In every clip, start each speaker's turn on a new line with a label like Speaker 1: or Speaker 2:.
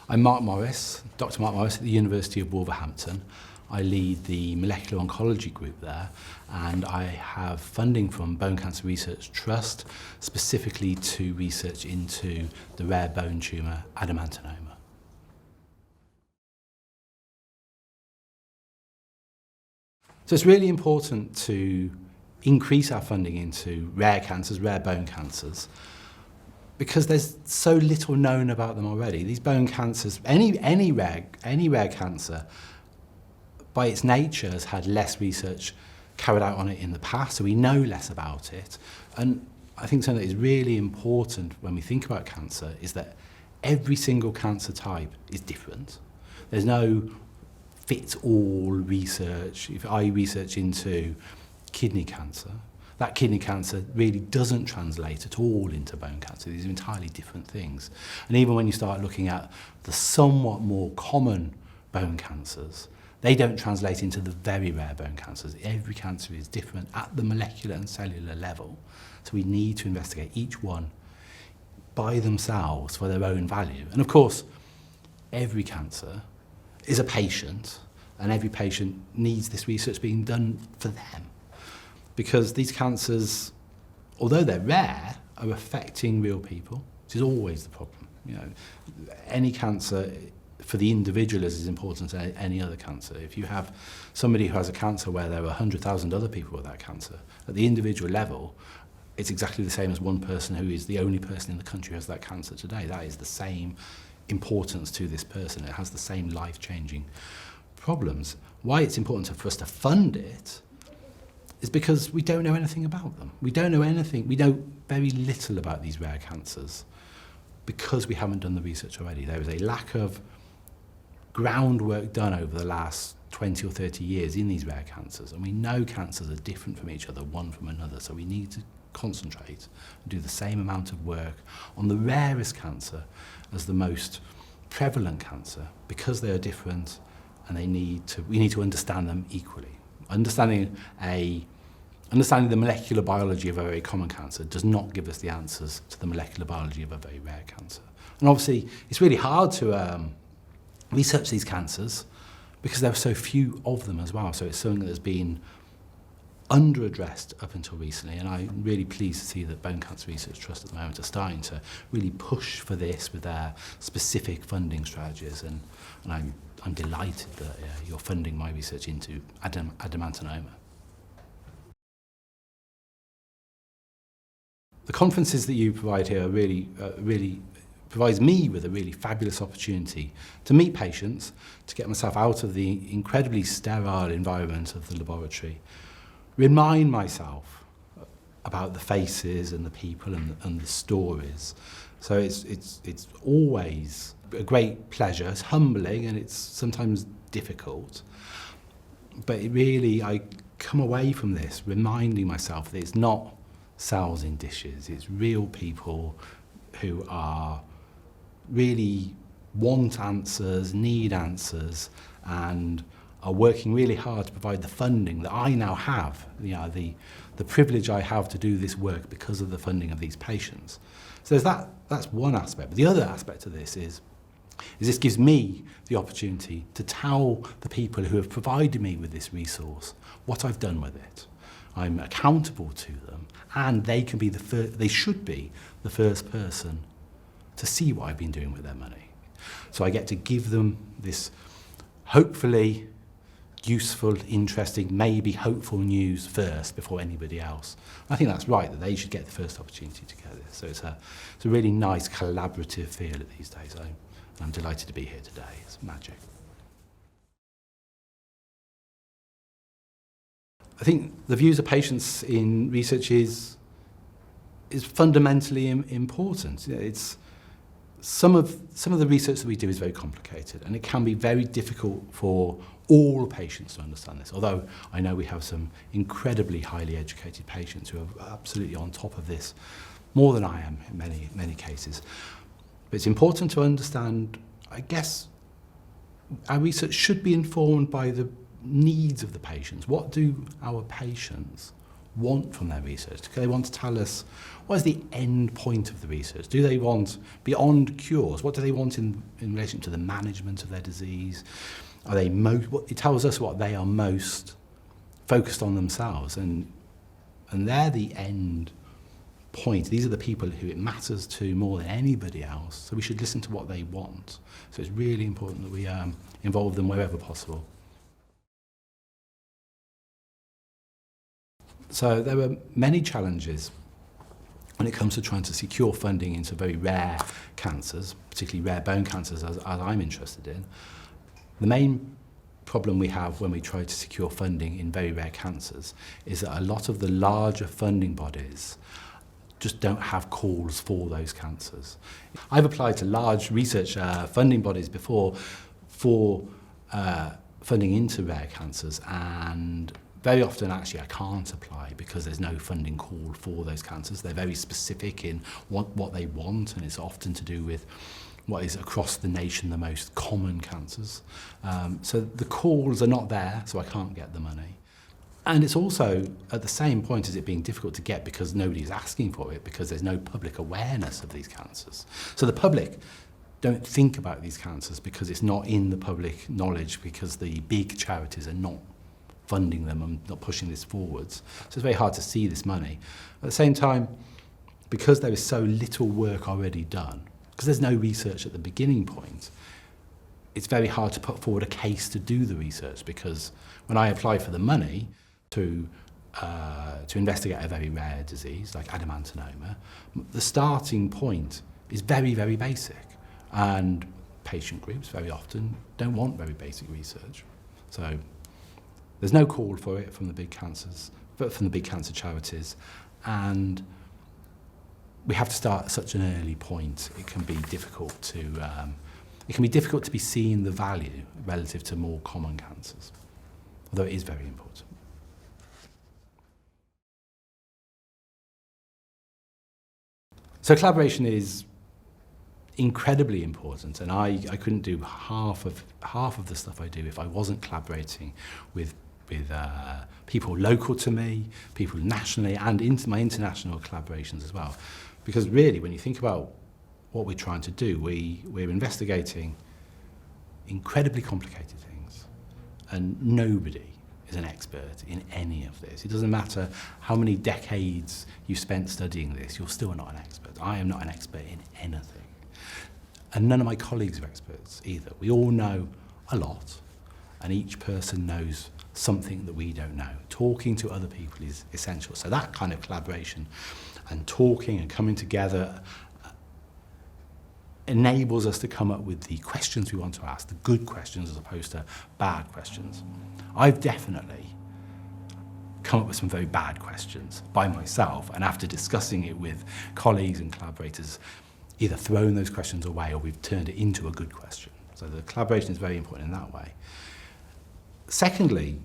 Speaker 1: I'm Mark Morris, Dr. Mark Morris at the University of Wolverhampton. I lead the molecular oncology group there, and I have funding from Bone Cancer Research Trust, specifically to research into the rare bone tumour adamantinoma. So it's really important to increase our funding into rare cancers, rare bone cancers, because there's so little known about them already. These bone cancers, any rare cancer, by its nature has had less research carried out on it in the past, so we know less about it. And I think something that is really important when we think about cancer is that every single cancer type is different. There's no fits-all research. If I research into kidney cancer, that kidney cancer really doesn't translate at all into bone cancer. These are entirely different things. And even when you start looking at the somewhat more common bone cancers, they don't translate into the very rare bone cancers. Every cancer is different at the molecular and cellular level. So we need to investigate each one by themselves for their own value. And of course, every cancer is a patient, and every patient needs this research being done for them. Because these cancers, although they're rare, are affecting real people, which is always the problem. You know, any cancer for the individual is as important as any other cancer. If you have somebody who has a cancer where there are 100,000 other people with that cancer, at the individual level, it's exactly the same as one person who is the only person in the country who has that cancer today. That is the same importance to this person. It has the same life-changing problems. Why it's important for us to fund it is because we don't know anything about them. We don't know anything. We know very little about these rare cancers because we haven't done the research already. There is a lack of groundwork done over the last 20 or 30 years in these rare cancers, and we know cancers are different from each other, one from another, so we need to concentrate and do the same amount of work on the rarest cancer as the most prevalent cancer, because they are different and we need to understand them equally. Understanding the molecular biology of a very common cancer does not give us the answers to the molecular biology of a very rare cancer. And obviously, it's really hard to research these cancers because there are so few of them as well. So it's something that has been under-addressed up until recently, and I'm really pleased to see that Bone Cancer Research Trust at the moment are starting to really push for this with their specific funding strategies, and I'm delighted that you're funding my research into adamantinoma. The conferences that you provide here are really provides me with a really fabulous opportunity to meet patients, to get myself out of the incredibly sterile environment of the laboratory, remind myself about the faces and the people and the stories. So it's always a great pleasure. It's humbling and it's sometimes difficult, but I come away from this reminding myself that it's not cells in dishes. It's real people who are really want answers, need answers, and are working really hard to provide the funding that I now have, the privilege I have to do this work because of the funding of these patients. So that's one aspect. But the other aspect of this is this gives me the opportunity to tell the people who have provided me with this resource what I've done with it. I'm accountable to them, and they should be the first person to see what I've been doing with their money. So I get to give them this hopefully useful, interesting, maybe hopeful news first before anybody else. I think that's right, that they should get the first opportunity to get this. So it's a really nice collaborative feel at these days. I'm delighted to be here today. It's magic. I think the views of patients in research is fundamentally important. It's some of the research that we do is very complicated, and it can be very difficult for all patients to understand this, although I know we have some incredibly highly educated patients who are absolutely on top of this, more than I am in many cases. But it's important to understand, I guess, our research should be informed by the needs of the patients. What do our patients want from their research? Do they want to tell us what is the end point of the research? Do they want, beyond cures, what do they want in relation to the management of their disease? Are they it tells us what they are most focused on themselves, and they're the end point. These are the people who it matters to more than anybody else, so we should listen to what they want. So it's really important that we involve them wherever possible. So there were many challenges when it comes to trying to secure funding into very rare cancers, particularly rare bone cancers, as I'm interested in. The main problem we have when we try to secure funding in very rare cancers is that a lot of the larger funding bodies just don't have calls for those cancers. I've applied to large research funding bodies before for funding into rare cancers, and very often actually I can't apply because there's no funding call for those cancers. They're very specific in what they want, and it's often to do with what is across the nation the most common cancers. So the calls are not there, so I can't get the money. And it's also, at the same point as it being difficult to get because nobody's asking for it, because there's no public awareness of these cancers. So the public don't think about these cancers because it's not in the public knowledge, because the big charities are not funding them and not pushing this forwards. So it's very hard to see this money. At the same time, because there is so little work already done, because there's no research at the beginning point, it's very hard to put forward a case to do the research, because when I apply for the money to investigate a very rare disease like adamantinoma, the starting point is very, very basic. And patient groups very often don't want very basic research. So there's no call for it from the big cancers, but from the big cancer charities. And we have to start at such an early point. It can be difficult to be seen the value relative to more common cancers, although it is very important. So collaboration is incredibly important, and I couldn't do half of the stuff I do if I wasn't collaborating with people local to me, people nationally, and into my international collaborations as well. Because really, when you think about what we're trying to do, we're investigating incredibly complicated things, and nobody is an expert in any of this. It doesn't matter how many decades you've spent studying this, you're still not an expert. I am not an expert in anything. And none of my colleagues are experts either. We all know a lot, and each person knows something that we don't know. Talking to other people is essential. So that kind of collaboration and talking and coming together enables us to come up with the questions we want to ask, the good questions as opposed to bad questions. I've definitely come up with some very bad questions by myself, and after discussing it with colleagues and collaborators, either thrown those questions away or we've turned it into a good question. So the collaboration is very important in that way. Secondly,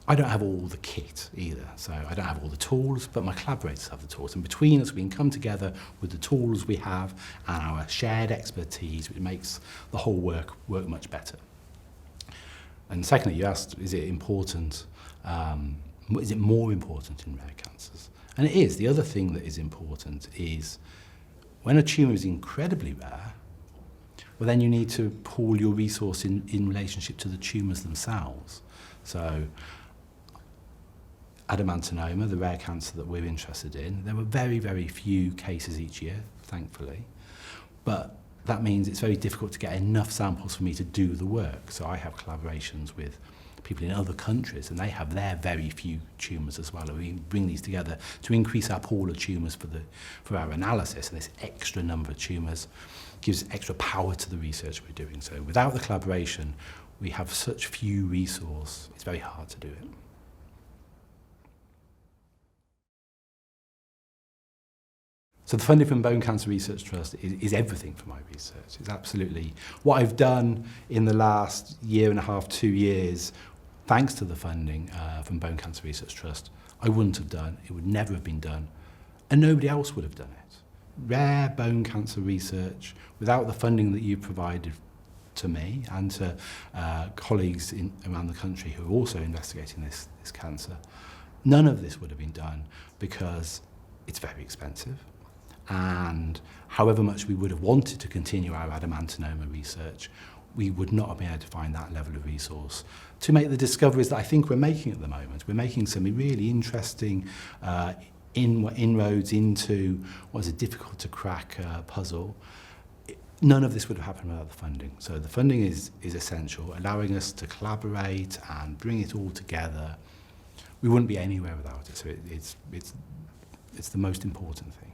Speaker 1: I don't have all the kit either, so I don't have all the tools, but my collaborators have the tools, and between us we can come together with the tools we have and our shared expertise, which makes the whole work much better. And secondly, you asked, is it important, is it more important in rare cancers? And it is. The other thing that is important is when a tumour is incredibly rare, well then you need to pool your resource in relationship to the tumours themselves. So adamantinoma, the rare cancer that we're interested in, there were very, very few cases each year, thankfully. But that means it's very difficult to get enough samples for me to do the work. So I have collaborations with people in other countries, and they have their very few tumours as well. And we bring these together to increase our pool of tumours for our analysis. And this extra number of tumours gives extra power to the research we're doing. So without the collaboration, we have such few resource, it's very hard to do it. So the funding from Bone Cancer Research Trust is everything for my research. It's absolutely what I've done in the last year and a half, 2 years, thanks to the funding from Bone Cancer Research Trust, I wouldn't have done. It would never have been done, and nobody else would have done it. Rare bone cancer research, without the funding that you've provided to me and to colleagues around the country who are also investigating this cancer, None of this would have been done because it's very expensive, and however much we would have wanted to continue our adamantinoma research, we would not have been able to find that level of resource to make the discoveries that I think we're making at the moment. We're making some really interesting inroads into what is a difficult to crack puzzle. None of this would have happened without the funding. So the funding is essential, allowing us to collaborate and bring it all together. We wouldn't be anywhere without it, so it's the most important thing.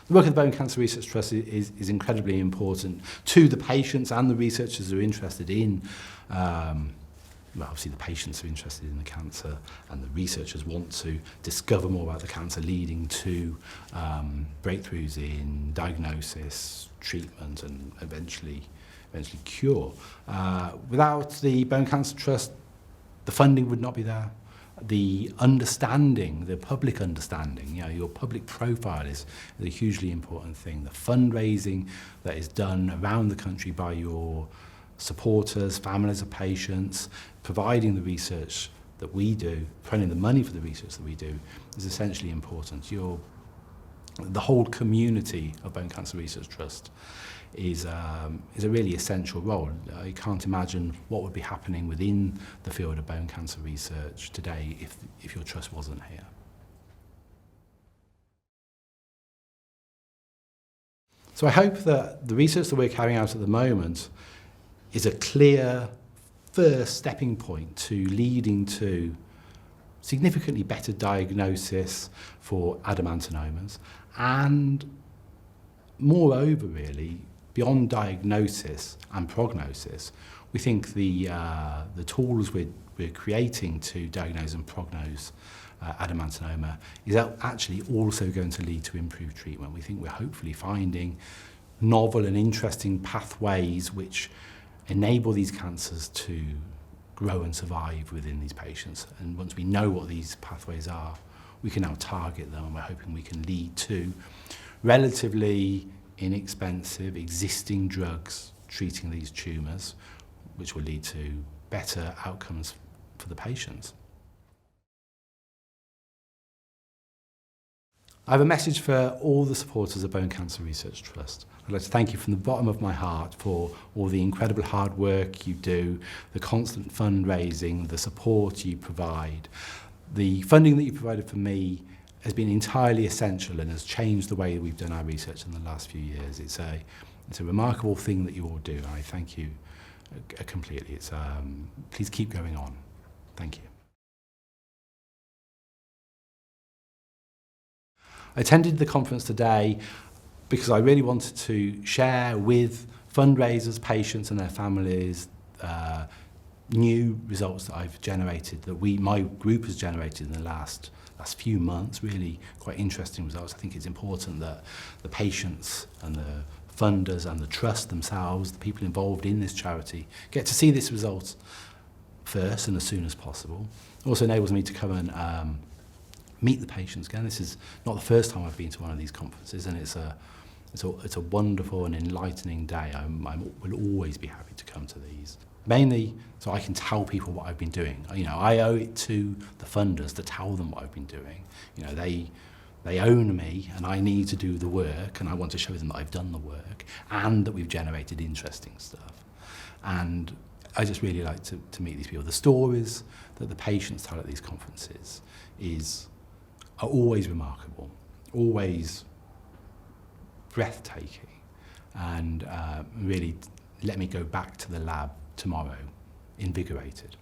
Speaker 1: The work of the Bone Cancer Research Trust is incredibly important to the patients and the researchers who are interested in, well, obviously the patients are interested in the cancer and the researchers want to discover more about the cancer, leading to breakthroughs in diagnosis, treatment and eventually cure. Without the Bone Cancer Trust, the funding would not be there. The understanding, the public understanding, your public profile is a hugely important thing. The fundraising that is done around the country by your supporters, families of patients, providing the research that we do, providing the money for the research that we do, is essentially important. The whole community of Bone Cancer Research Trust is a really essential role. I can't imagine what would be happening within the field of bone cancer research today if your trust wasn't here. So I hope that the research that we're carrying out at the moment is a clear first stepping point to leading to significantly better diagnosis for adamantinomas, and moreover, really, beyond diagnosis and prognosis, we think the tools we're creating to diagnose and prognose adamantinoma is actually also going to lead to improved treatment. We think we're hopefully finding novel and interesting pathways which enable these cancers to grow and survive within these patients. And once we know what these pathways are, we can now target them, and we're hoping we can lead to relatively inexpensive existing drugs treating these tumours, which will lead to better outcomes for the patients. I have a message for all the supporters of Bone Cancer Research Trust. I'd like to thank you from the bottom of my heart for all the incredible hard work you do, the constant fundraising, the support you provide. The funding that you provided for me has been entirely essential and has changed the way we've done our research in the last few years. It's a remarkable thing that you all do, and I thank you completely. Please keep going on. Thank you. I attended the conference today because I really wanted to share with fundraisers, patients and their families new results that I've generated, that my group has generated in the last few months, really quite interesting results. I think it's important that the patients and the funders and the trust themselves, the people involved in this charity, get to see this result first and as soon as possible. It also enables me to come and meet the patients again. This is not the first time I've been to one of these conferences, and it's a wonderful and enlightening day. I will always be happy to come to these. Mainly so I can tell people what I've been doing. I owe it to the funders to tell them what I've been doing. They own me, and I need to do the work, and I want to show them that I've done the work and that we've generated interesting stuff. And I just really like to meet these people. The stories that the patients tell at these conferences are always remarkable, always breathtaking, and really let me go back to the lab tomorrow invigorated.